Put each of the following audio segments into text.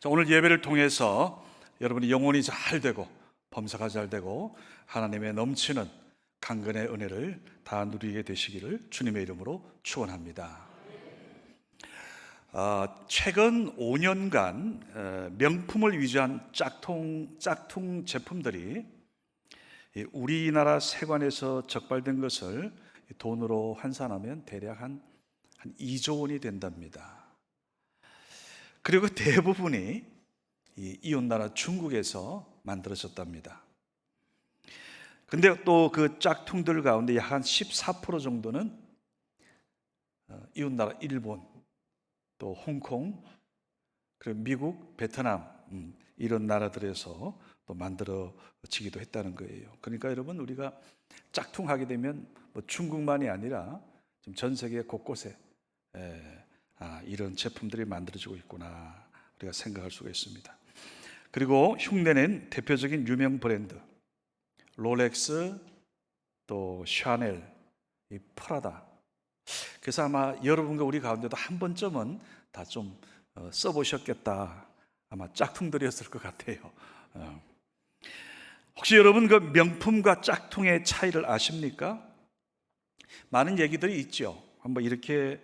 자, 오늘 예배를 통해서 여러분이 영혼이 잘 되고 범사가 잘 되고 하나님의 넘치는 강건의 은혜를 다 누리게 되시기를 주님의 이름으로 축원합니다. 최근 5년간 명품을 위주한 짝퉁 제품들이 우리나라 세관에서 적발된 것을 돈으로 환산하면 대략 한 2조 원이 된답니다. 그리고 대부분이 이웃나라 중국에서 만들어졌답니다. 근데 또 그 짝퉁들 가운데 약 한 14% 정도는 이웃나라 일본, 또 홍콩, 그리고 미국, 베트남 이런 나라들에서 또 만들어지기도 했다는 거예요. 그러니까 여러분, 우리가 짝퉁하게 되면 뭐 중국만이 아니라 좀 전 세계 곳곳에 이런 제품들이 만들어지고 있구나 우리가 생각할 수가 있습니다. 그리고 흉내낸 대표적인 유명 브랜드 롤렉스, 또 샤넬, 이 프라다. 그래서 아마 여러분과 우리 가운데도 한 번쯤은 다 좀 써보셨겠다. 아마 짝퉁들이었을 것 같아요. 혹시 여러분 그 명품과 짝퉁의 차이를 아십니까? 많은 얘기들이 있죠. 한번 이렇게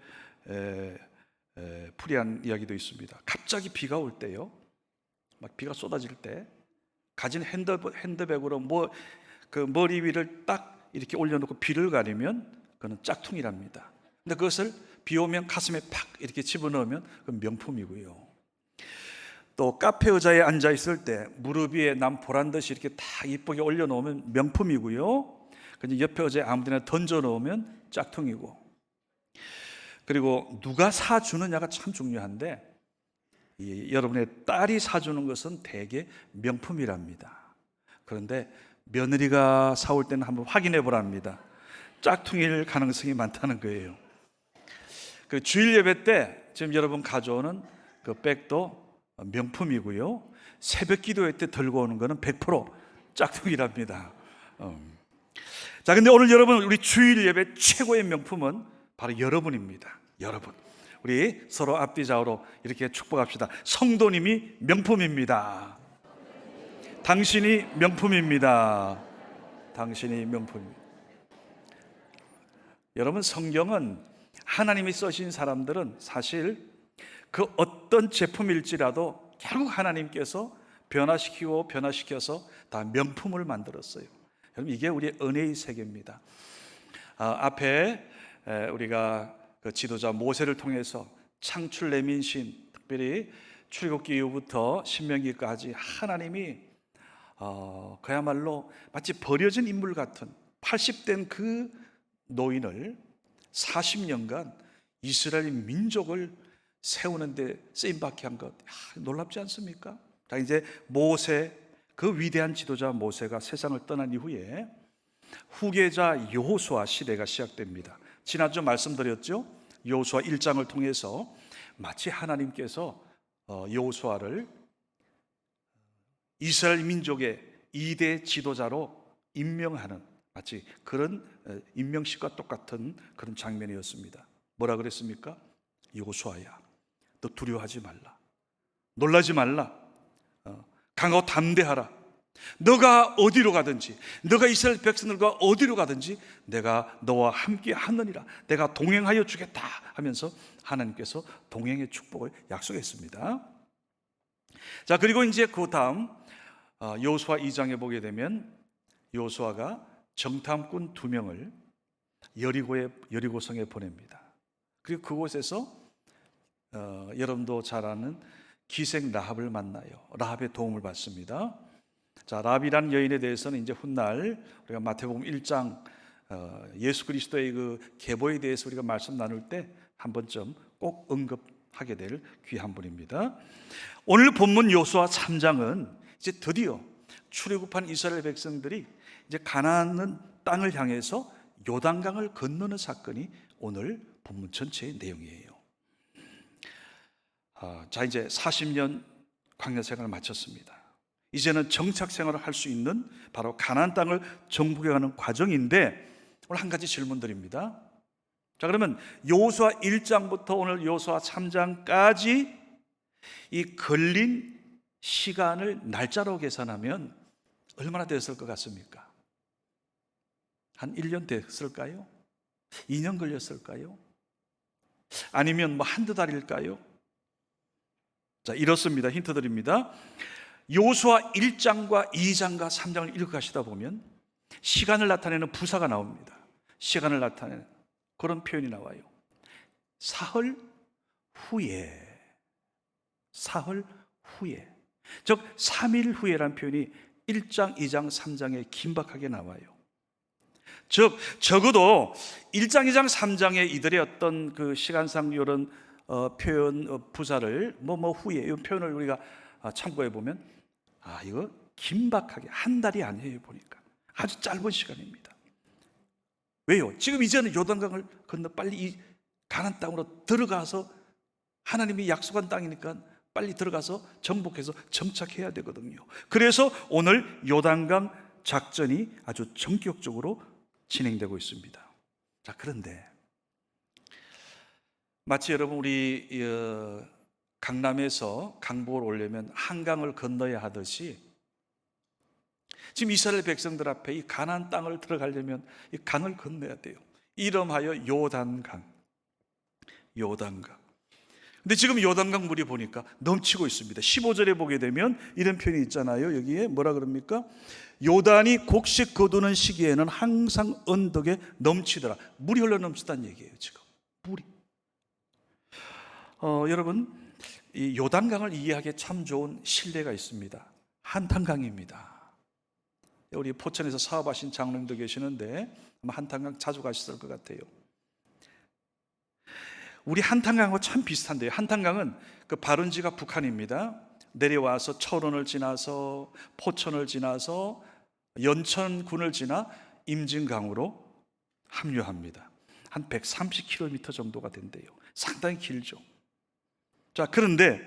풀이한 이야기도 있습니다. 갑자기 비가 올 때요, 막 비가 쏟아질 때 가진 핸드백으로 그 머리 위를 딱 이렇게 올려놓고 비를 가리면 그건 짝퉁이랍니다. 근데 그것을 비 오면 가슴에 팍 이렇게 집어넣으면 그건 명품이고요. 또 카페 의자에 앉아 있을 때 무릎 위에 남 보란 듯이 이렇게 딱 이쁘게 올려놓으면 명품이고요. 그냥 옆에 의자에 아무데나 던져 놓으면 짝퉁이고. 그리고 누가 사주느냐가 참 중요한데 여러분의 딸이 사주는 것은 대개 명품이랍니다. 그런데 며느리가 사올 때는 한번 확인해 보랍니다. 짝퉁일 가능성이 많다는 거예요. 그 주일 예배 때 지금 여러분 가져오는 그 백도 명품이고요. 새벽 기도회 때 들고 오는 거는 100% 짝퉁이랍니다. 자, 근데 오늘 여러분, 우리 주일 예배 최고의 명품은 바로 여러분입니다. 여러분, 우리 서로 앞뒤 좌우로 이렇게 축복합시다. 성도님이 명품입니다. 당신이 명품입니다. 당신이 명품입니다. 여러분, 성경은 하나님이 쓰신 사람들은 사실 그 어떤 제품일지라도 결국 하나님께서 변화시켜서 다 명품을 만들었어요. 여러분, 이게 우리의 은혜의 세계입니다. 앞에 우리가 그 지도자 모세를 통해서 창출 내민신, 특별히 출애굽기 이후부터 신명기까지 하나님이 그야말로 마치 버려진 인물 같은 80된 그 노인을 40년간 이스라엘 민족을 세우는데 쓰임받게 한 것, 놀랍지 않습니까? 자, 이제 모세, 그 위대한 지도자 모세가 세상을 떠난 이후에 후계자 여호수아 시대가 시작됩니다. 지난주 말씀드렸죠. 여호수아 1장을 통해서 마치 하나님께서 여호수아를 이스라엘 민족의 2대 지도자로 임명하는 마치 그런 임명식과 똑같은 그런 장면이었습니다. 뭐라 그랬습니까? 여호수아야, 너 두려워하지 말라, 놀라지 말라, 강하고 담대하라. 너가 어디로 가든지, 너가 이스라엘 백성들과 어디로 가든지 내가 너와 함께 하느니라, 내가 동행하여 주겠다 하면서 하나님께서 동행의 축복을 약속했습니다. 자, 그리고 이제 그 다음 여호수아 2장에 보게 되면 여호수아가 정탐꾼 2명을 여리고성에 보냅니다. 그리고 그곳에서 여러분도 잘 아는 기생 라합을 만나요. 라합의 도움을 받습니다. 자, 라합이라는 여인에 대해서는 이제 훗날 우리가 마태복음 1장 예수 그리스도의 그 계보에 대해서 우리가 말씀 나눌 때 한 번쯤 꼭 언급하게 될 귀한 분입니다. 오늘 본문 여호수아 3장은 이제 드디어 출애굽한 이스라엘 백성들이 이제 가나안 땅을 향해서 요단강을 건너는 사건이 오늘 본문 전체의 내용이에요. 자, 이제 40년 광야 생활을 마쳤습니다. 이제는 정착 생활을 할 수 있는 바로 가나안 땅을 정복해가는 과정인데 오늘 한 가지 질문 드립니다. 자, 그러면 여호수아 1장부터 오늘 여호수아 3장까지 이 걸린 시간을 날짜로 계산하면 얼마나 됐을 것 같습니까? 한 1년 됐을까요? 2년 걸렸을까요? 아니면 뭐 한두 달일까요? 자, 이렇습니다. 힌트 드립니다. 요수아 1장과 2장과 3장을 읽어가시다 보면 시간을 나타내는 부사가 나옵니다. 시간을 나타내는 그런 표현이 나와요. 사흘 후에, 사흘 후에, 즉 3일 후에라는 표현이 1장, 2장, 3장에 긴박하게 나와요. 즉 적어도 1장, 2장, 3장에 이들의 어떤 그 시간상 이런 표현 부사를 뭐 후에 이 표현을 우리가 참고해 보면 이거 긴박하게 한 달이 아니에요. 보니까 아주 짧은 시간입니다. 왜요? 지금 이제는 요단강을 건너 빨리 이 가나안 땅으로 들어가서 하나님이 약속한 땅이니까 빨리 들어가서 정복해서 정착해야 되거든요. 그래서 오늘 요단강 작전이 아주 전격적으로 진행되고 있습니다. 자, 그런데 마치 여러분 우리 강남에서 강북을 오려면 한강을 건너야 하듯이 지금 이스라엘 백성들 앞에 이 가나안 땅을 들어가려면 이 강을 건너야 돼요. 이름하여 요단강. 요단강. 근데 지금 요단강 물이 보니까 넘치고 있습니다. 15절에 보게 되면 이런 표현이 있잖아요. 여기에 뭐라 그럽니까? 요단이 곡식 거두는 시기에는 항상 언덕에 넘치더라. 물이 흘러 넘치다는 얘기예요. 지금 물이. 여러분, 이 요단강을 이해하기에 참 좋은 신뢰가 있습니다. 한탄강입니다. 우리 포천에서 사업하신 장로님도 계시는데 아마 한탄강 자주 가셨을 것 같아요. 우리 한탄강하고 참 비슷한데요. 한탄강은 그 발원지가 북한입니다. 내려와서 철원을 지나서 포천을 지나서 연천군을 지나 임진강으로 합류합니다. 한 130km 정도가 된대요. 상당히 길죠. 자, 그런데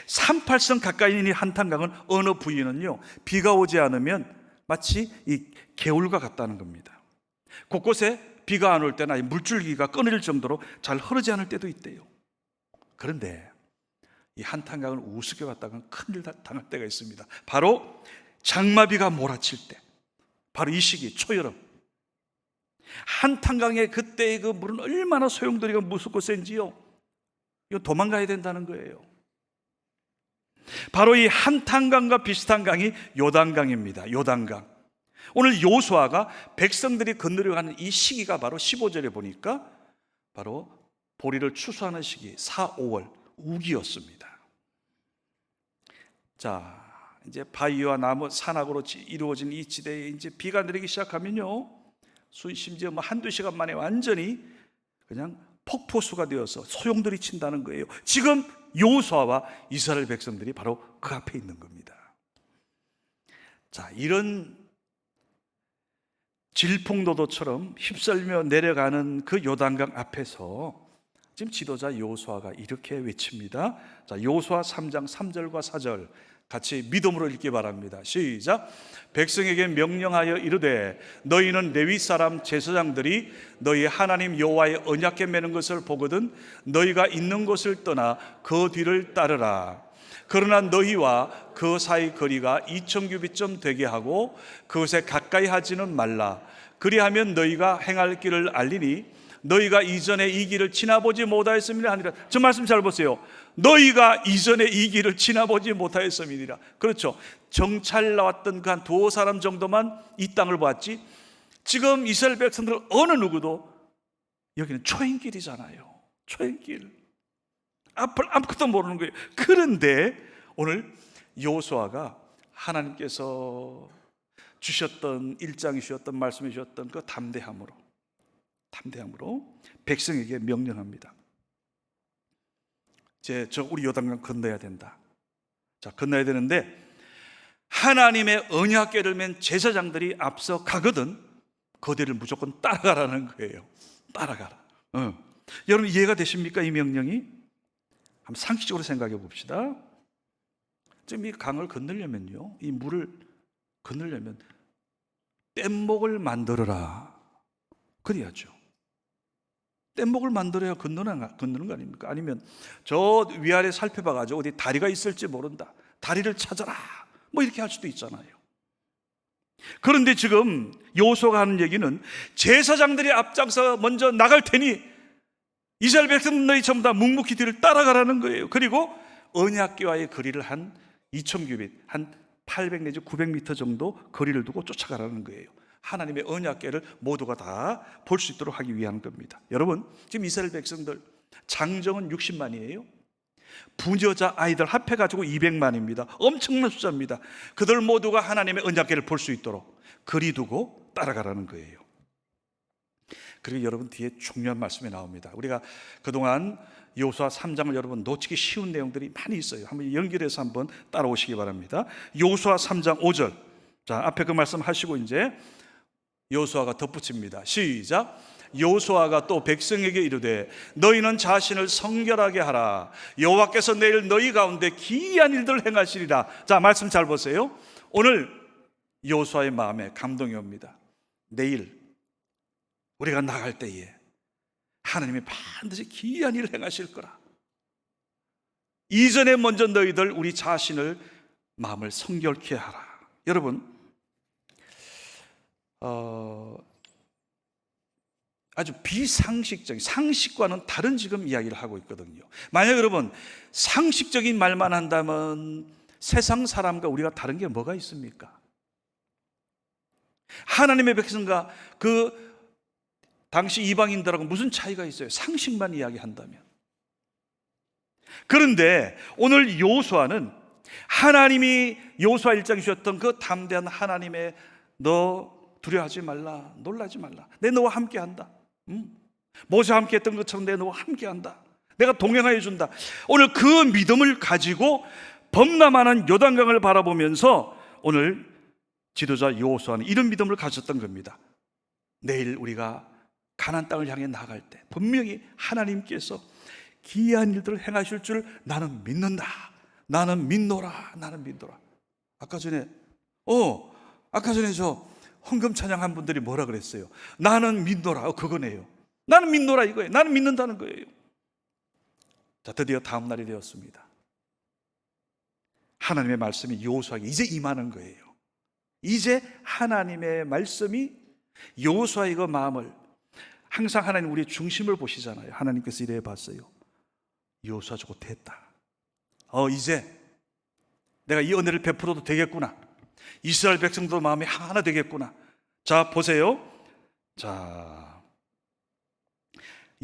38선 가까이 있는 이 한탄강은 어느 부위는요, 비가 오지 않으면 마치 이 개울과 같다는 겁니다. 곳곳에 비가 안 올 때나 물줄기가 끊어질 정도로 잘 흐르지 않을 때도 있대요. 그런데 이 한탄강을 우습게 봤다가 큰일 당할 때가 있습니다. 바로 장마비가 몰아칠 때, 바로 이 시기 초여름, 한탄강의 그때의 그 물은 얼마나 소용돌이가 무섭고 센지요. 이거 도망가야 된다는 거예요. 바로 이 한탄강과 비슷한 강이 요단강입니다. 요단강. 오늘 요수아가 백성들이 건너려고 하는 이 시기가 바로 15절에 보니까 바로 보리를 추수하는 시기 4, 5월 우기였습니다. 자, 이제 바위와 나무 산악으로 이루어진 이 지대에 이제 비가 내리기 시작하면요, 심지어 뭐 한두 시간 만에 완전히 그냥 폭포수가 되어서 소용돌이 친다는 거예요. 지금 여호수아와 이스라엘 백성들이 바로 그 앞에 있는 겁니다. 자, 이런 질풍노도처럼 휩쓸며 내려가는 그 요단강 앞에서 지금 지도자 여호수아가 이렇게 외칩니다. 자, 여호수아 3장 3절과 4절 같이 믿음으로 읽기 바랍니다. 시작. 백성에게 명령하여 이르되 너희는 레위 사람 제사장들이 너희 하나님 여호와의 언약궤 매는 것을 보거든 너희가 있는 곳을 떠나 그 뒤를 따르라. 그러나 너희와 그 사이 거리가 2000규빗쯤 되게 하고 그것에 가까이 하지는 말라. 그리하면 너희가 행할 길을 알리니 너희가 이전에 이 길을 지나보지 못하였음이라 하니라. 저 말씀 잘 보세요. 너희가 이전에 이 길을 지나보지 못하였음이니라. 그렇죠. 정찰 나왔던 그 한 두어 사람 정도만 이 땅을 봤지 지금 이스라엘 백성들 어느 누구도 여기는 초행길이잖아요. 초행길. 앞을 아무것도 모르는 거예요. 그런데 오늘 여호수아가 하나님께서 주셨던 일장이 주셨던 말씀해 주셨던 그 담대함으로 백성에게 명령합니다. 이제 우리 요단강 건너야 된다. 자, 건너야 되는데 하나님의 언약궤를 맨 제사장들이 앞서 가거든 그들을 무조건 따라가라는 거예요. 따라가라. 여러분 이해가 되십니까? 이 명령이? 한번 상식적으로 생각해 봅시다. 지금 이 강을 건너려면요, 이 물을 건너려면 뗏목을 만들어라. 그래야죠. 뗏목을 만들어야 건너는 거 아닙니까? 아니면 저 위아래 살펴봐가지고 어디 다리가 있을지 모른다, 다리를 찾아라, 뭐 이렇게 할 수도 있잖아요. 그런데 지금 여호수아가 하는 얘기는 제사장들이 앞장서 먼저 나갈 테니 이스라엘 백성 너희 전부 다 묵묵히 뒤를 따라가라는 거예요. 그리고 언약궤와의 거리를 한 2,000규빗, 한 800 내지 900m 정도 거리를 두고 쫓아가라는 거예요. 하나님의 언약궤를 모두가 다 볼 수 있도록 하기 위한 겁니다. 여러분, 지금 이스라엘 백성들 장정은 60만이에요. 부녀자 아이들 합해가지고 200만입니다. 엄청난 숫자입니다. 그들 모두가 하나님의 언약궤를 볼 수 있도록 거리 두고 따라가라는 거예요. 그리고 여러분, 뒤에 중요한 말씀이 나옵니다. 우리가 그동안 여호수아 3장을 여러분 놓치기 쉬운 내용들이 많이 있어요. 한번 연결해서 한번 따라오시기 바랍니다. 여호수아 3장 5절. 자, 앞에 그 말씀 하시고 이제 여호수아가 덧붙입니다. 시작. 여호수아가 또 백성에게 이르되 너희는 자신을 성결하게 하라. 여호와께서 내일 너희 가운데 기이한 일들을 행하시리라. 자, 말씀 잘 보세요. 오늘 여호수아의 마음에 감동이 옵니다. 내일 우리가 나갈 때에 하나님이 반드시 기이한 일을 행하실 거라. 이전에 먼저 너희들 우리 자신을 마음을 성결케 하라. 여러분, 아주 비상식적인, 상식과는 다른 지금 이야기를 하고 있거든요. 만약 여러분 상식적인 말만 한다면 세상 사람과 우리가 다른 게 뭐가 있습니까? 하나님의 백성과 그 당시 이방인들하고 무슨 차이가 있어요? 상식만 이야기한다면. 그런데 오늘 여호수아는 하나님이 여호수아 1장에 주셨던 그 담대한 하나님의 너 두려워하지 말라, 놀라지 말라, 내 너와 함께한다. 모세와 함께했던 것처럼 내 너와 함께한다. 내가 동행하여 준다. 오늘 그 믿음을 가지고 범람하는 요단강을 바라보면서 오늘 지도자 여호수아는 이런 믿음을 가졌던 겁니다. 내일 우리가 가나안 땅을 향해 나갈 때 분명히 하나님께서 기이한 일들을 행하실 줄 나는 믿는다. 나는 믿노라. 나는 믿노라. 아까 전에 저 헌금 찬양한 분들이 뭐라 그랬어요? 나는 믿노라. 그거네요. 나는 믿노라 이거예요. 나는 믿는다는 거예요. 자, 드디어 다음 날이 되었습니다. 하나님의 말씀이 여호수아에게 이제 임하는 거예요. 이제 하나님의 말씀이 여호수아의 그 마음을, 항상 하나님 우리의 중심을 보시잖아요. 하나님께서 이래 봤어요. 여호수아 저거 됐다. 이제 내가 이 은혜를 베풀어도 되겠구나. 이스라엘 백성도 마음이 하나 되겠구나. 자, 보세요. 자,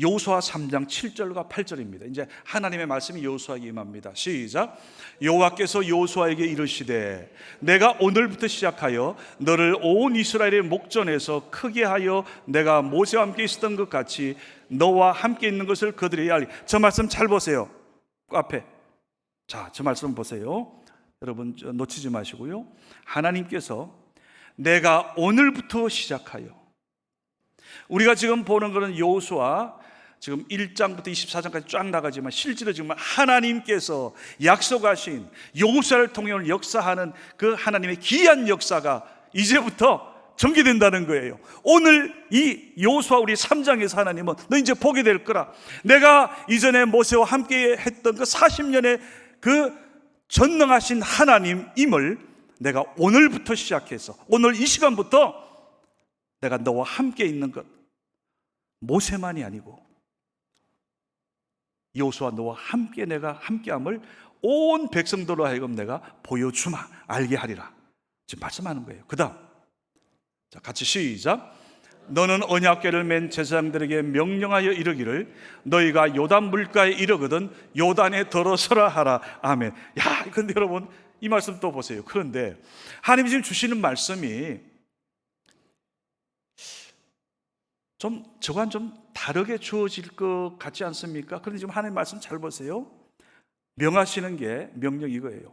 여호수아 3장 7절과 8절입니다. 이제 하나님의 말씀이 여호수아에게 임합니다. 시작. 여호와께서 여호수아에게 이르시되 내가 오늘부터 시작하여 너를 온 이스라엘의 목전에서 크게 하여 내가 모세와 함께 있었던 것 같이 너와 함께 있는 것을 그들이 알리. 저 말씀 잘 보세요. 그 앞에. 자, 저 말씀 보세요. 여러분 놓치지 마시고요. 하나님께서 내가 오늘부터 시작하여, 우리가 지금 보는 것은 여호수아 지금 1장부터 24장까지 쫙 나가지만 실제로 지금 하나님께서 약속하신 여호수아를 통해 오늘 역사하는 그 하나님의 기이한 역사가 이제부터 전개된다는 거예요. 오늘 이 여호수아 우리 3장에서 하나님은 너 이제 보게 될 거라. 내가 이전에 모세와 함께 했던 그 40년의 그 전능하신 하나님임을 내가 오늘부터 시작해서 오늘 이 시간부터 내가 너와 함께 있는 것, 모세만이 아니고 여호수아 너와 함께 내가 함께함을 온 백성들로 하여금 내가 보여주마, 알게 하리라. 지금 말씀하는 거예요. 그 다음, 자, 같이 시작. 너는 언약궤를 맨 제사장들에게 명령하여 이르기를 너희가 요단 물가에 이르거든 요단에 들어서라 하라. 아멘. 야, 근데 여러분 이 말씀 또 보세요. 그런데 하나님이 지금 주시는 말씀이 저와는 좀 다르게 주어질 것 같지 않습니까? 그런데 지금 하나님 말씀 잘 보세요. 명하시는 게 명령 이거예요.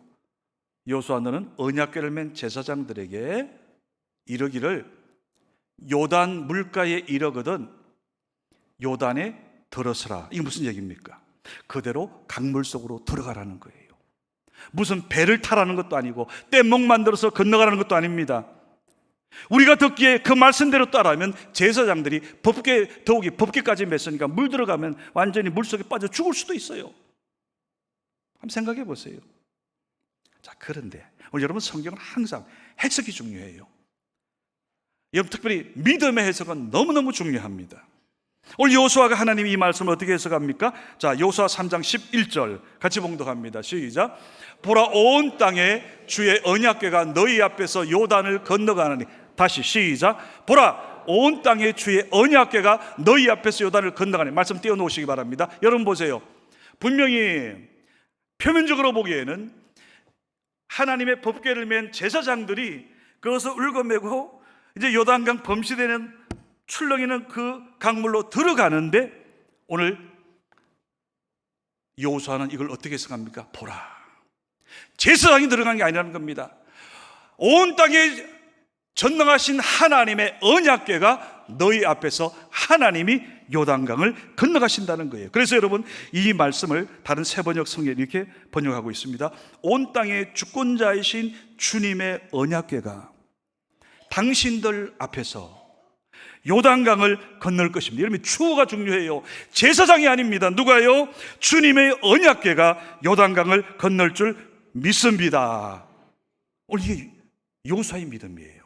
여호수아 너는 언약궤를 맨 제사장들에게 이르기를 요단 물가에 이르거든 요단에 들어서라. 이게 무슨 얘기입니까? 그대로 강물 속으로 들어가라는 거예요. 무슨 배를 타라는 것도 아니고 뗏목 만들어서 건너가라는 것도 아닙니다. 우리가 듣기에 그 말씀대로 따라하면 제사장들이 더욱이 법궤까지 맸으니까 물 들어가면 완전히 물속에 빠져 죽을 수도 있어요. 한번 생각해 보세요. 자, 그런데 오늘 여러분, 성경은 항상 해석이 중요해요. 여러분, 특별히 믿음의 해석은 너무너무 중요합니다. 오늘 여호수아가 하나님이 이 말씀을 어떻게 해석합니까? 자, 여호수아 3장 11절 같이 봉독합니다. 시작. 보라, 온 땅에 주의 언약궤가 너희 앞에서 요단을 건너가느니. 다시 시작. 보라, 온 땅에 주의 언약궤가 너희 앞에서 요단을 건너가니. 말씀 띄워놓으시기 바랍니다. 여러분 보세요. 분명히 표면적으로 보기에는 하나님의 법궤를 맨 제사장들이 그것을 울고매고 이제 요단강 범시되는 출렁이는 그 강물로 들어가는데, 오늘 여호수아는 이걸 어떻게 해석합니까? 보라, 제사장이 들어간 게 아니라는 겁니다. 온 땅에 전능하신 하나님의 언약궤가 너희 앞에서 하나님이 요단강을 건너가신다는 거예요. 그래서 여러분, 이 말씀을 다른 세 번역 성경에 이렇게 번역하고 있습니다. 온 땅의 주권자이신 주님의 언약궤가 당신들 앞에서 요단강을 건널 것입니다. 여러분, 추호가 중요해요. 제사장이 아닙니다. 누가요? 주님의 언약궤가 요단강을 건널 줄 믿습니다. 오늘 이게 여호수아의 믿음이에요.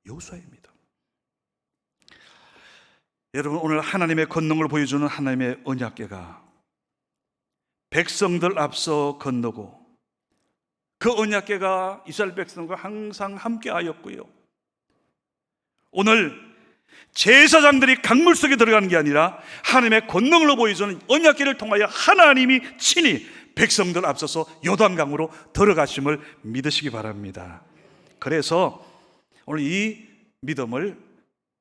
여호수아의 믿음. 여러분, 오늘 하나님의 권능을 보여주는 하나님의 언약궤가 백성들 앞서 건너고, 그 언약궤가 이스라엘 백성과 항상 함께하였고요, 오늘 제사장들이 강물 속에 들어가는 게 아니라 하나님의 권능으로 보여주는 언약궤를 통하여 하나님이 친히 백성들 앞서서 요단강으로 들어가심을 믿으시기 바랍니다. 그래서 오늘 이 믿음을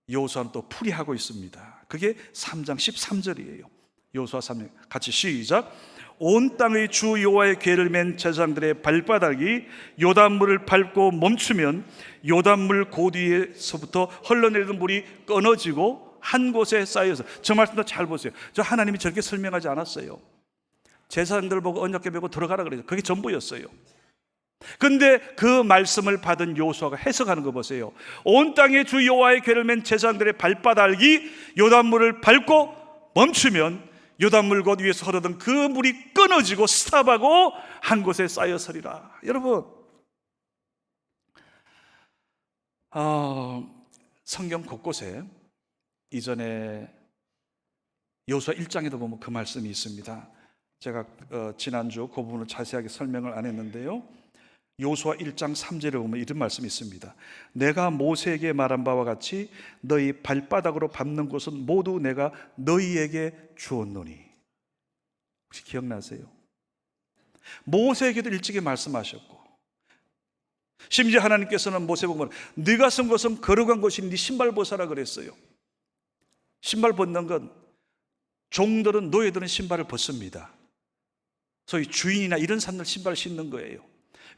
여호수아는 또 풀이하고 있습니다. 그게 3장 13절이에요. 여호수아 3장 같이 시작. 온 땅의 주 여호와의 궤를 맨 제사장들의 발바닥이 요단물을 밟고 멈추면 요단물 고뒤에서부터 흘러내리던 물이 끊어지고 한 곳에 쌓여서. 저 말씀도 잘 보세요. 저 하나님이 저렇게 설명하지 않았어요. 제사장들 보고 언약궤 메고 들어가라 그래요. 그게 전부였어요. 근데 그 말씀을 받은 여호수아가 해석하는 거 보세요. 온 땅의 주 여호와의 궤를 맨 제사장들의 발바닥이 요단물을 밟고 멈추면 요단물 곧 위에서 흐르던 그 물이 끊어지고 스탑하고 한 곳에 쌓여서리라. 여러분, 성경 곳곳에 이전에 여호수아 1장에도 보면 그 말씀이 있습니다. 제가 지난주 그 부분을 자세하게 설명을 안 했는데요, 여호수아 1장 3절에 보면 이런 말씀이 있습니다. 내가 모세에게 말한 바와 같이 너희 발바닥으로 밟는 곳은 모두 내가 너희에게 주었노니. 혹시 기억나세요? 모세에게도 일찍이 말씀하셨고, 심지어 하나님께서는 모세 보면 네가 쓴 것은 거룩한 것이 네 신발 벗어라 그랬어요. 신발 벗는 건 종들은, 노예들은 신발을 벗습니다. 소위 주인이나 이런 사람들 신발을 신는 거예요.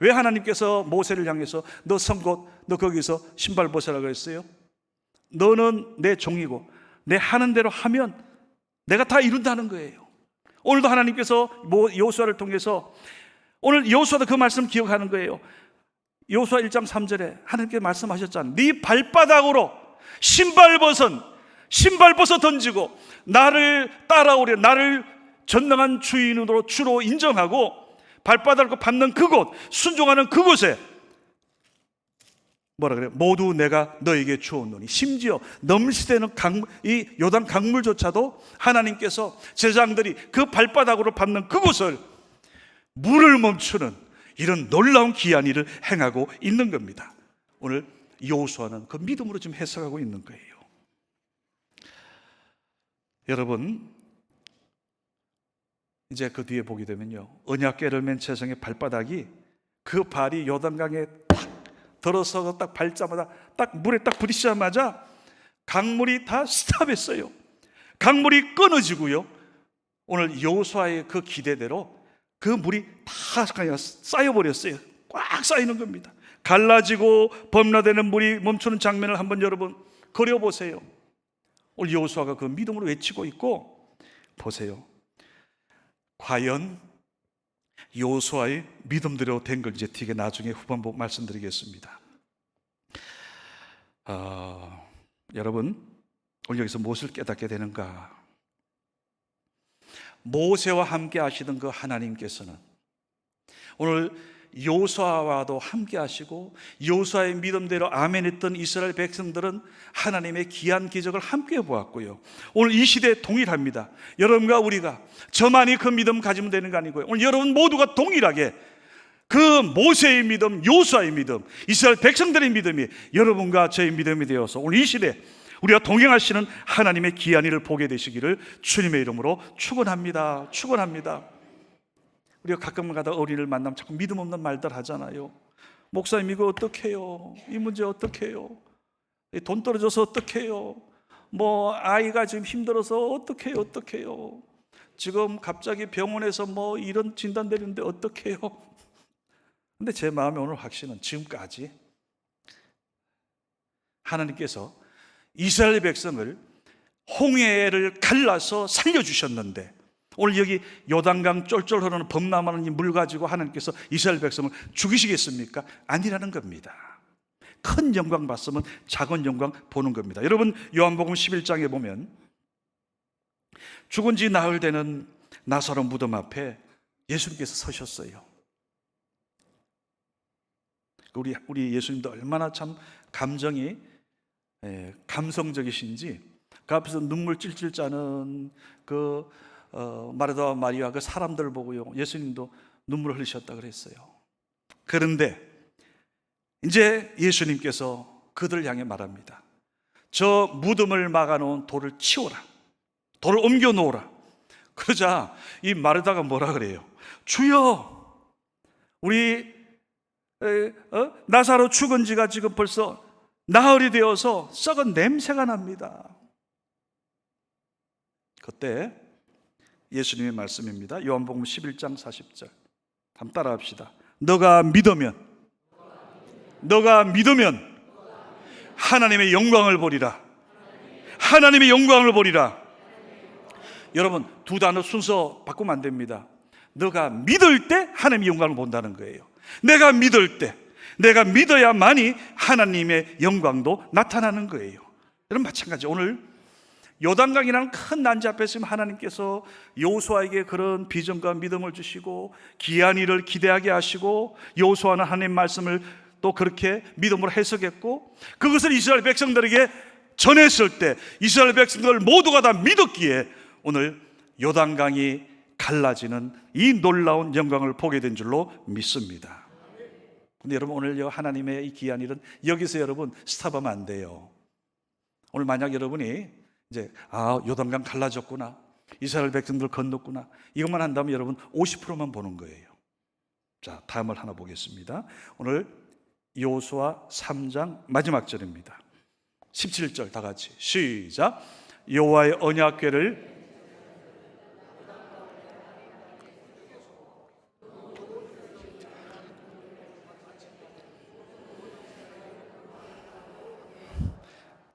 왜 하나님께서 모세를 향해서 너 성곳, 너 거기서 신발 벗으라 그랬어요? 너는 내 종이고 내 하는 대로 하면 내가 다 이룬다는 거예요. 오늘도 하나님께서 여호수아를 통해서, 오늘 여호수아도 그 말씀 기억하는 거예요. 여호수아 1장 3절에 하나님께서 말씀하셨잖아요. 네 발바닥으로 신발 벗어 던지고 나를 따라오려, 나를 전능한 주인으로 주로 인정하고 발바닥으로 밟는 그곳, 순종하는 그곳에 뭐라 그래요? 모두 내가 너에게 주었노니. 심지어 넘치되는 이 요단 강물조차도 하나님께서 제사장들이 그 발바닥으로 밟는 그곳을 물을 멈추는 이런 놀라운 기이한 일을 행하고 있는 겁니다. 오늘 여호수아는 그 믿음으로 지금 해석하고 있는 거예요. 여러분, 이제 그 뒤에 보게 되면요, 언약궤를 맨 제사장의 발바닥이, 그 발이 요단강에 딱 들어서 딱 밟자마자 딱 물에 딱 부딪히자마자 강물이 다 스탑했어요. 강물이 끊어지고요, 오늘 여호수아의 그 기대대로 그 물이 다 그냥 쌓여버렸어요. 꽉 쌓이는 겁니다. 갈라지고 범람되는 물이 멈추는 장면을 한번 여러분 그려보세요. 오늘 여호수아가 그 믿음으로 외치고 있고, 보세요. 과연 여호수아의 믿음대로 된 걸 이제 뒤에 나중에 후반부 말씀드리겠습니다. 여러분, 오늘 여기서 무엇을 깨닫게 되는가? 모세와 함께 하시던 그 하나님께서는 오늘 요수아와도 함께 하시고, 요수아의 믿음대로 아멘했던 이스라엘 백성들은 하나님의 귀한 기적을 함께 보았고요. 오늘 이 시대에 동일합니다. 여러분과 우리가 저만이 그 믿음 가지면 되는 거 아니고요. 오늘 여러분 모두가 동일하게 그 모세의 믿음, 요수아의 믿음, 이스라엘 백성들의 믿음이 여러분과 저의 믿음이 되어서 오늘 이 시대 우리가 동행하시는 하나님의 귀한 일을 보게 되시기를 주님의 이름으로 축원합니다. 축원합니다. 우리가 가끔 가다 어린이를 만나면 자꾸 믿음 없는 말들 하잖아요. 목사님 이거 어떡해요? 이 문제 어떡해요? 돈 떨어져서 어떡해요? 뭐 아이가 지금 힘들어서 어떡해요? 지금 갑자기 병원에서 뭐 이런 진단 내리는데 어떡해요? 근데 제 마음의 오늘 확신은 지금까지 하나님께서 이스라엘 백성을 홍해를 갈라서 살려주셨는데, 오늘 여기 요단강 쫄쫄 흐르는 범람하는 이 물 가지고 하나님께서 이스라엘 백성을 죽이시겠습니까? 아니라는 겁니다. 큰 영광 봤으면 작은 영광 보는 겁니다. 여러분, 요한복음 11장에 보면 죽은 지 나흘 되는 나사로 무덤 앞에 예수님께서 서셨어요. 우리 예수님도 얼마나 참 감정이 감성적이신지, 그 앞에서 눈물 찔찔 짜는 마르다와 마리아 그 사람들을 보고요, 예수님도 눈물을 흘리셨다 그랬어요. 그런데 이제 예수님께서 그들을 향해 말합니다. 저 무덤을 막아놓은 돌을 치워라, 돌을 옮겨 놓으라. 그러자 이 마르다가 뭐라 그래요? 주여, 우리 나사로 죽은 지가 지금 벌써 나흘이 되어서 썩은 냄새가 납니다. 그때 예수님의 말씀입니다. 요한복음 11장 40절 한번 따라합시다. 너가 믿으면 하나님의 영광을 보리라. 하나님의 영광을 보리라. 여러분, 두 단어 순서 바꾸면 안 됩니다. 너가 믿을 때 하나님의 영광을 본다는 거예요. 내가 믿을 때, 내가 믿어야만이 하나님의 영광도 나타나는 거예요. 여러분, 마찬가지 오늘 요단강이라는 큰 난지 앞에 있으면 하나님께서 요수아에게 그런 비전과 믿음을 주시고 귀한 일을 기대하게 하시고, 요수아는 하나님 말씀을 또 그렇게 믿음으로 해석했고, 그것을 이스라엘 백성들에게 전했을 때 이스라엘 백성들 모두가 다 믿었기에 오늘 요단강이 갈라지는 이 놀라운 영광을 보게 된 줄로 믿습니다. 근데 여러분, 오늘 하나님의 이 귀한 일은 여기서 여러분 스탑하면 안 돼요. 오늘 만약 여러분이 이제 요단강 갈라졌구나, 이스라엘 백성들 건넜구나, 이것만 한다면 여러분 50%만 보는 거예요. 자, 다음을 하나 보겠습니다. 오늘 여호수아 3장 마지막 절입니다. 17절 다 같이 시작. 여호와의 언약궤를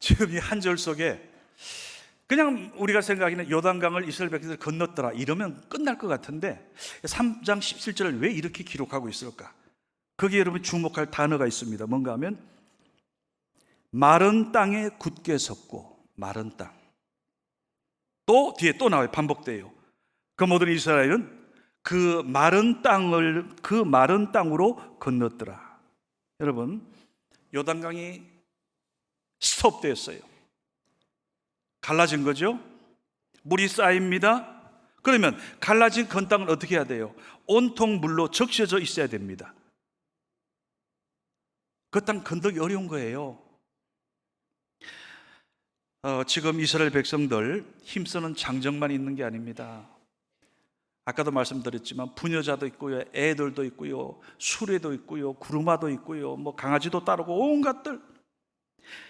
지금 이 한 절 속에 그냥 우리가 생각하기는 요단강을 이스라엘 백성들이 건넜더라 이러면 끝날 것 같은데 3장 17절을 왜 이렇게 기록하고 있을까? 거기에 여러분 주목할 단어가 있습니다. 뭔가 하면 마른 땅에 굳게 섰고, 마른 땅. 또 뒤에 또 나와요. 반복돼요. 그 모든 이스라엘은 그 마른 땅으로 건넜더라. 여러분, 요단강이 스톱되었어요. 갈라진 거죠. 물이 쌓입니다. 그러면 갈라진 건땅을 어떻게 해야 돼요? 온통 물로 적셔져 있어야 됩니다. 그 땅 건너기 어려운 거예요. 지금 이스라엘 백성들 힘쓰는 장정만 있는 게 아닙니다. 아까도 말씀드렸지만 부녀자도 있고요, 애들도 있고요, 수레도 있고요, 구루마도 있고요, 뭐 강아지도 따르고 온갖들.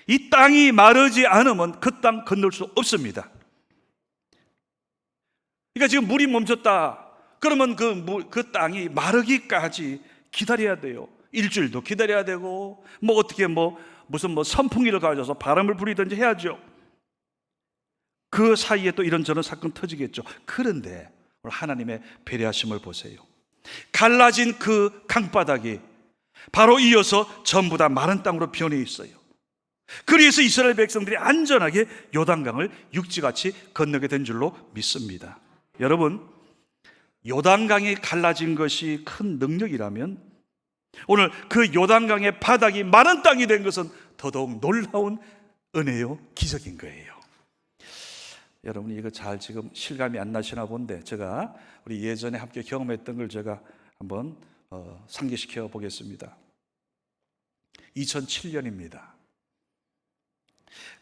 이 땅이 마르지 않으면 그 땅 건널 수 없습니다. 그러니까 지금 물이 멈췄다 그러면 그 땅이 마르기까지 기다려야 돼요. 일주일도 기다려야 되고, 뭐 어떻게 무슨 선풍기를 가져서 바람을 부리든지 해야죠. 그 사이에 또 이런저런 사건 터지겠죠. 그런데 오늘 하나님의 배려하심을 보세요. 갈라진 그 강바닥이 바로 이어서 전부 다 마른 땅으로 변해 있어요. 그래서 이스라엘 백성들이 안전하게 요단강을 육지같이 건너게 된 줄로 믿습니다. 여러분, 요단강이 갈라진 것이 큰 능력이라면 오늘 그 요단강의 바닥이 마른 땅이 된 것은 더더욱 놀라운 은혜요, 기적인 거예요. 여러분, 이거 잘 지금 실감이 안 나시나 본데 제가 우리 예전에 함께 경험했던 걸 제가 한번 상기시켜 보겠습니다. 2007년입니다.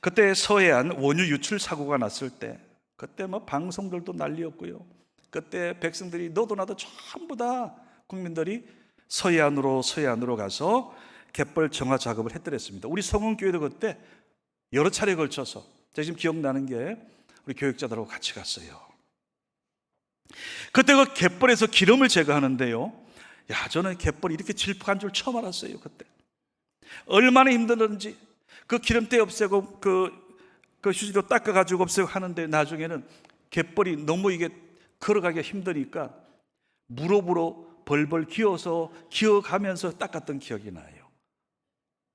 그때 서해안 원유 유출 사고가 났을 때, 그때 뭐 방송들도 난리였고요. 그때 백성들이 너도 나도 전부 다 국민들이 서해안으로 가서 갯벌 정화 작업을 했더랬습니다. 우리 성원교회도 그때 여러 차례에 걸쳐서, 제가 지금 기억나는 게 우리 교육자들하고 같이 갔어요. 그때 그 갯벌에서 기름을 제거하는데요, 야, 저는 갯벌이 이렇게 질퍽한 줄 처음 알았어요. 그때 얼마나 힘들었는지. 그 기름때 없애고 그 휴지로 닦아가지고 없애고 하는데, 나중에는 갯벌이 너무 이게 걸어가기가 힘드니까 무릎으로 벌벌 기어가면서 닦았던 기억이 나요.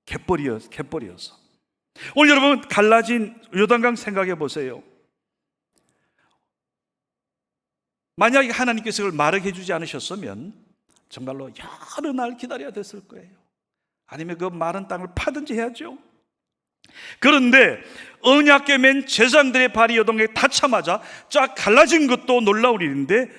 갯벌이어서. 오늘 여러분, 갈라진 요단강 생각해 보세요. 만약에 하나님께서 그걸 마르게 해주지 않으셨으면 정말로 여러 날 기다려야 됐을 거예요. 아니면 그 마른 땅을 파든지 해야죠. 그런데 언약궤 맨 제사장들의 발이 요단강에 닿자마자 쫙 갈라진 것도 놀라운 일인데,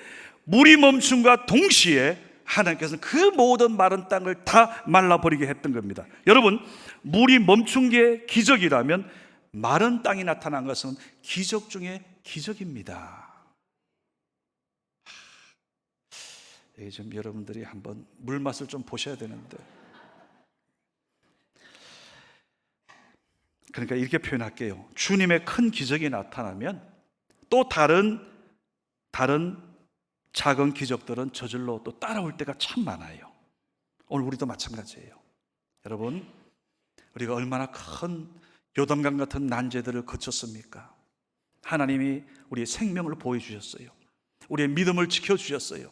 물이 멈춤과 동시에 하나님께서는 그 모든 마른 땅을 다 말라버리게 했던 겁니다. 여러분, 물이 멈춘 게 기적이라면 마른 땅이 나타난 것은 기적 중에 기적입니다. 이게 좀 여러분들이 한번 물맛을 좀 보셔야 되는데, 그러니까 이렇게 표현할게요. 주님의 큰 기적이 나타나면 또 다른 작은 기적들은 저절로 또 따라올 때가 참 많아요. 오늘 우리도 마찬가지예요. 여러분, 우리가 얼마나 큰 요단강 같은 난제들을 거쳤습니까? 하나님이 우리의 생명을 보여주셨어요. 우리의 믿음을 지켜주셨어요.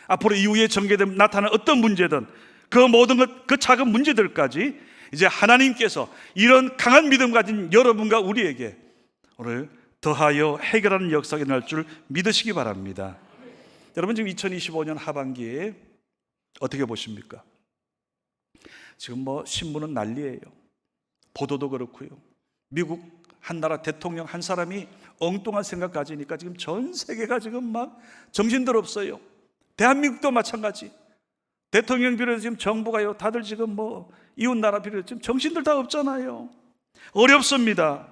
앞으로 이후에 전개되면 나타나는 어떤 문제든, 그 모든 그 작은 문제들까지 이제 하나님께서 이런 강한 믿음 가진 여러분과 우리에게 오늘 더하여 해결하는 역사가 일어날 줄 믿으시기 바랍니다. 여러분, 지금 2025년 하반기에 어떻게 보십니까? 지금 뭐 신문은 난리예요. 보도도 그렇고요. 미국 한 나라 대통령 한 사람이 엉뚱한 생각 가지니까 지금 전 세계가 지금 막 정신들 없어요. 대한민국도 마찬가지. 대통령 비롯해서 지금 정부가요, 다들 지금 뭐 이웃 나라 비롯해서 지금 정신들 다 없잖아요. 어렵습니다.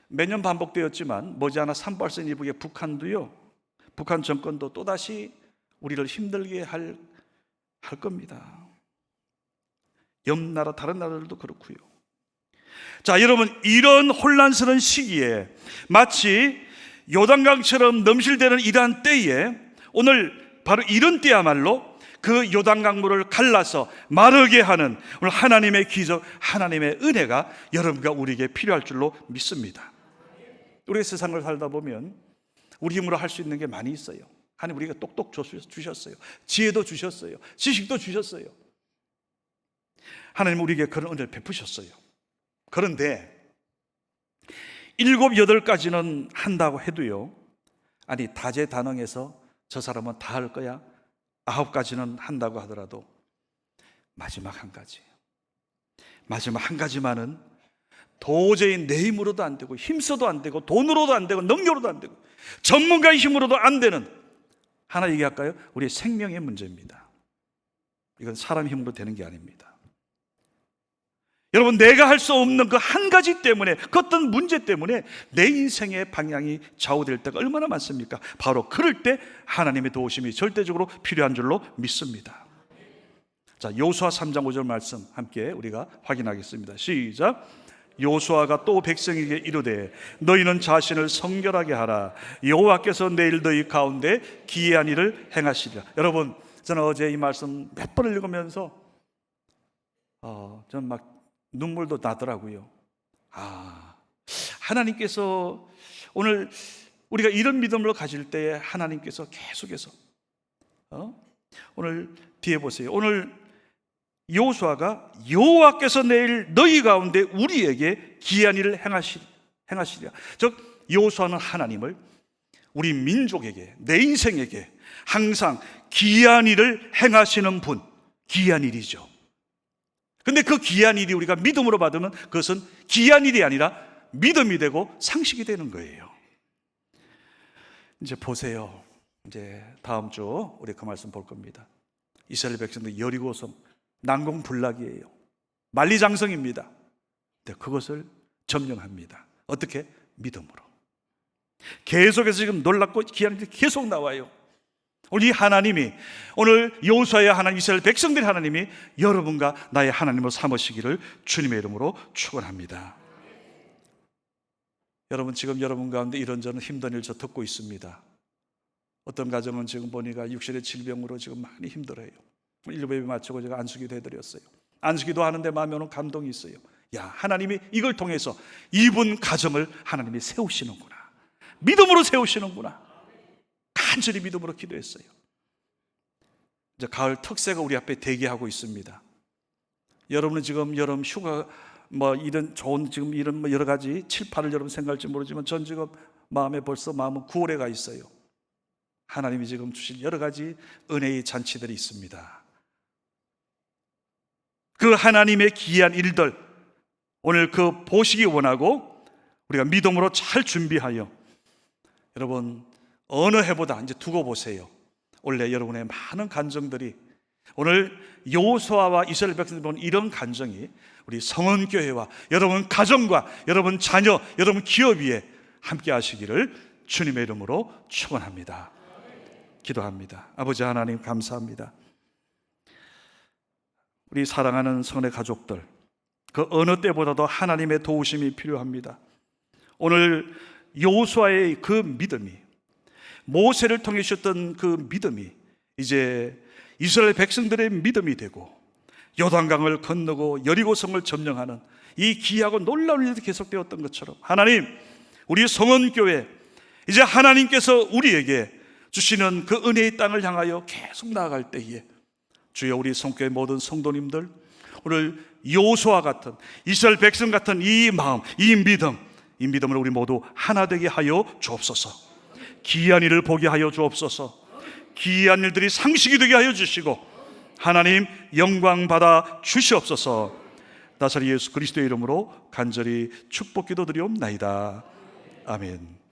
매년 반복되었지만 머지않아 산발선 이북의 북한도요, 북한 정권도 또다시 우리를 힘들게 할 겁니다. 옆 나라 다른 나라들도 그렇고요. 자, 여러분, 이런 혼란스러운 시기에 마치 요단강처럼 넘실대는 이러한 때에 오늘 바로 이런 때야말로 그 요단강물을 갈라서 마르게 하는 오늘 하나님의 기적, 하나님의 은혜가 여러분과 우리에게 필요할 줄로 믿습니다. 우리 세상을 살다 보면 우리 힘으로 할 수 있는 게 많이 있어요. 하나님 우리가 똑똑 주셨어요. 지혜도 주셨어요. 지식도 주셨어요. 하나님 우리에게 그런 은혜를 베푸셨어요. 그런데 7, 8가지는 한다고 해도요, 아니 다재다능해서 저 사람은 다 할 거야, 9가지는 한다고 하더라도 마지막 한 가지만은 도저히 내 힘으로도 안 되고 힘써도 안 되고 돈으로도 안 되고 능력으로도 안 되고 전문가의 힘으로도 안 되는, 하나 얘기할까요? 우리의 생명의 문제입니다. 이건 사람 힘으로 되는 게 아닙니다. 여러분, 내가 할 수 없는 그 한 가지 때문에, 그 어떤 문제 때문에 내 인생의 방향이 좌우될 때가 얼마나 많습니까? 바로 그럴 때 하나님의 도우심이 절대적으로 필요한 줄로 믿습니다. 자, 여호수아 3장 5절 말씀 함께 우리가 확인하겠습니다. 시작. 여호수아가 또 백성에게 이르되 너희는 자신을 성결하게 하라. 여호와께서 내일 너희 가운데 기이한 일을 행하시리라. 여러분, 저는 어제 이 말씀 몇 번을 읽으면서 저는 막 눈물도 나더라고요. 하나님께서 오늘 우리가 이런 믿음을 가질 때에 하나님께서 계속해서 오늘 뒤에 보세요. 오늘 여호수아가 여호와께서 내일 너희 가운데 우리에게 기이한 일을 행하시리라. 즉 여호수아는 하나님을 우리 민족에게, 내 인생에게 항상 기이한 일을 행하시는 분, 기이한 일이죠. 근데 그 기이한 일이 우리가 믿음으로 받으면 그것은 기이한 일이 아니라 믿음이 되고 상식이 되는 거예요. 이제 보세요. 이제 다음 주 우리 그 말씀 볼 겁니다. 이스라엘 백성들 여리고성 난공불락이에요. 만리장성입니다. 근데 그것을 점령합니다. 어떻게? 믿음으로. 계속해서 지금 놀랍고 기이한 일이 계속 나와요. 우리 하나님이, 오늘 여호수아의 하나님, 이스라엘 백성들의 하나님이 여러분과 나의 하나님으로 삼으시기를 주님의 이름으로 축원합니다. 여러분, 지금 여러분 가운데 이런저런 힘든 일 저 듣고 있습니다. 어떤 가정은 지금 보니까 육신의 질병으로 지금 많이 힘들어요. 일부에 맞추고 제가 안수기도 해드렸어요. 안수기도 하는데 마음에 오는 감동이 있어요. 야, 하나님이 이걸 통해서 이분 가정을 하나님이 세우시는구나, 믿음으로 세우시는구나. 간절히 믿음으로 기도했어요. 이제 가을 특세가 우리 앞에 대기하고 있습니다. 여러분은 지금 여름 휴가 이런 좋은 지금 이런 여러 가지 7, 8을 여러분 생각할지 모르지만 전 지금 마음은 9월에 가 있어요. 하나님이 지금 주신 여러 가지 은혜의 잔치들이 있습니다. 그 하나님의 기이한 일들 오늘 그 보시기 원하고 우리가 믿음으로 잘 준비하여, 여러분 어느 해보다 이제 두고 보세요. 원래 여러분의 많은 간증들이, 오늘 여호수아와 이스라엘 백성들 보는 이런 간증이 우리 성원교회와 여러분 가정과 여러분 자녀, 여러분 기업 위에 함께 하시기를 주님의 이름으로 축원합니다. 기도합니다. 아버지 하나님 감사합니다. 우리 사랑하는 성의 가족들, 그 어느 때보다도 하나님의 도우심이 필요합니다. 오늘 여호수아의 그 믿음이, 모세를 통해 주셨던 그 믿음이 이제 이스라엘 백성들의 믿음이 되고 요단강을 건너고 여리고성을 점령하는 이 기이하고 놀라운 일들이 계속되었던 것처럼, 하나님, 우리 성원교회 이제 하나님께서 우리에게 주시는 그 은혜의 땅을 향하여 계속 나아갈 때에 주여, 우리 성교회 모든 성도님들 오늘 여호수아 같은, 이스라엘 백성 같은 이 마음, 이 믿음을 우리 모두 하나 되게 하여 주옵소서. 기이한 일을 보게 하여 주옵소서. 기이한 일들이 상식이 되게 하여 주시고 하나님 영광 받아 주시옵소서. 나사렛 예수 그리스도의 이름으로 간절히 축복 기도드리옵나이다. 아멘.